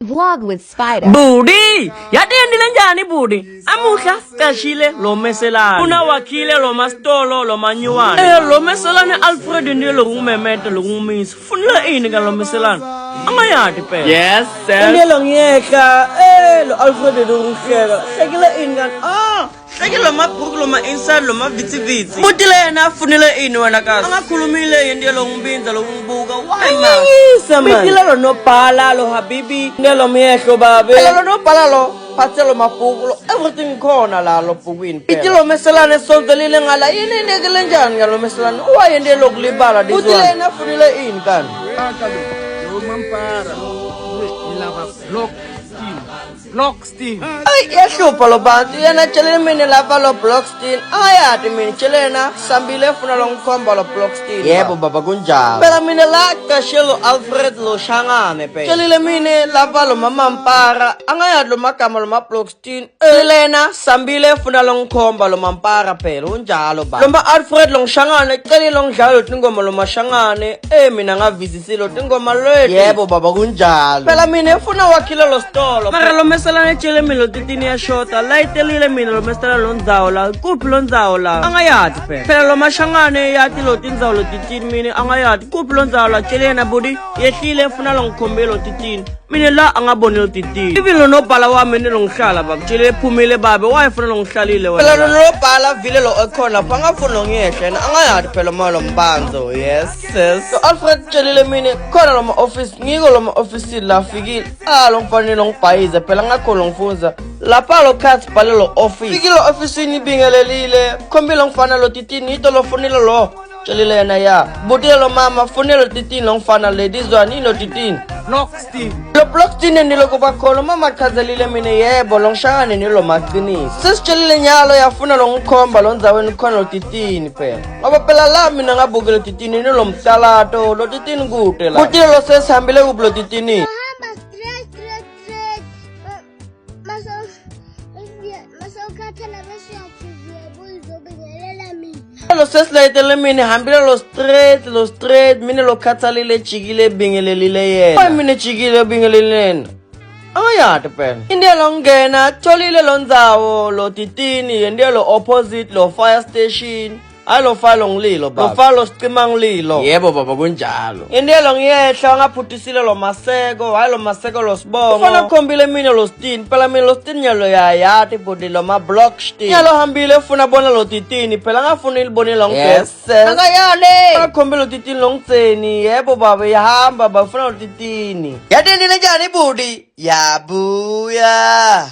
Vlog with Spider. Budi, yatendile njani Budi? Amuhla kashile lo meselane. Una wakile lo mastolo lo manyuwane. Lo meselane Alfred ndiye lo ngumemete lo ngumisi. Funela ini ka lo meselane. Amayadi phela. Yes, sir. Ndiye lo ngiyeka. Lo Alfred lo ngisheka. Shekile ini kan. Shekile lo mabhuku lo ma inside lo ma vitsi. Buti lena funela ini wena kasi. Angakhulumile ndiye lo ngibinza lo ngibuka. Why man? Bitile lo nobhala lo habibi. Lo miyehlo babe lo nobhala lo phathelo mabhuku lo everything khona la lo bhukwini phela ithi lo meselane sondelile ngala yini nekele njani ngalo meselane uwayende lokulibala uthi lena funile ini kanti Yo mampara lava block steam ay yahlupha lo bantu yena tsheleni mina lapha lo Blockstein ayati mina tshelena sambile funa lo ngikhomba lo Blockstein yebo baba kunjalo phela mina la kashelo Alfred lo shangane phela tshelile mina lapha lo mama Mpara angayadi lo magama lo ma Blockstein lena sambile funa lo ngikhomba lo mampara phela unjalo baba lo ma Alfred lo ngishangane celi lo ngidlalo tingoma lo mashangane mina ngavisisilo tingoma lwethu yebo baba kunjalo phela mina ufuna wakhile lo stolo mara lo meselane tshele mina lo titini ya shota la itelile mina lo meselane lo ndzawo la kuphi lo ndzawo la angayati phela lo mashangane yati lo tindzawo lo titini mina angayati kuphi lo ndzawo la tshele yena Budi yehlile ufuna lo ngikhombele lo titini mina la angaboni lo titini even lo nobhala wami lo ngihlala baba tshele ephumile babe wayefuna lo ngihlalile wena phela lo nobhala vile lo ekhona lapha angafuni lo ngiyehle angayati phela malo mbanzo yes so Alfred tshelile mina khona lo ma office ngiko lo ma office la fikile lo mfanele ngibhayize phela ngakho lo ngifunza lapha lo khathi bhale lo office fikile office ni bingelelile khombile ngifana lo titini ito lo funile lo tshelile yena ya butile lo mama funile lo titini lo ngifana ladies one ino titini Blockstein ndilo kuba khona mama chazelile mina yebo lo ngishangane nilo maqinisi sesitshelile nyalo yafuna lo ngikhomba lo ndzaweni khona lo titini phela ngoba phela la mina ngabuke lo titini nilo mhlalato lo titini kude la kutile lo sesihambile kubo lo titini lo sesilayitele mina hambile lo straight mina lo khathalile jikile bingelelile yena mina jikile bingelelena ayati phela indiye lo ngena tholile lo ndzawo lo titini yendiye lo opposite lo fire station alo falo ngililo baba lo falo sicima ngililo yebo baba kunjalo indiye lo ngiyehla ngaphuthisile lo maseko hayi lo maseko lo sibongo ufana khombile mina lo Stein phela mina lo Stein nyalo yayati bodi lo ma Blockstein nyalo hambile ufuna bona lo titini phela ngafuna ilibone lo ngibese akayale ngakhombile lo titini lo ngitseni yebo baba yahamba bafuna lo titini yatendile njani budi yabuya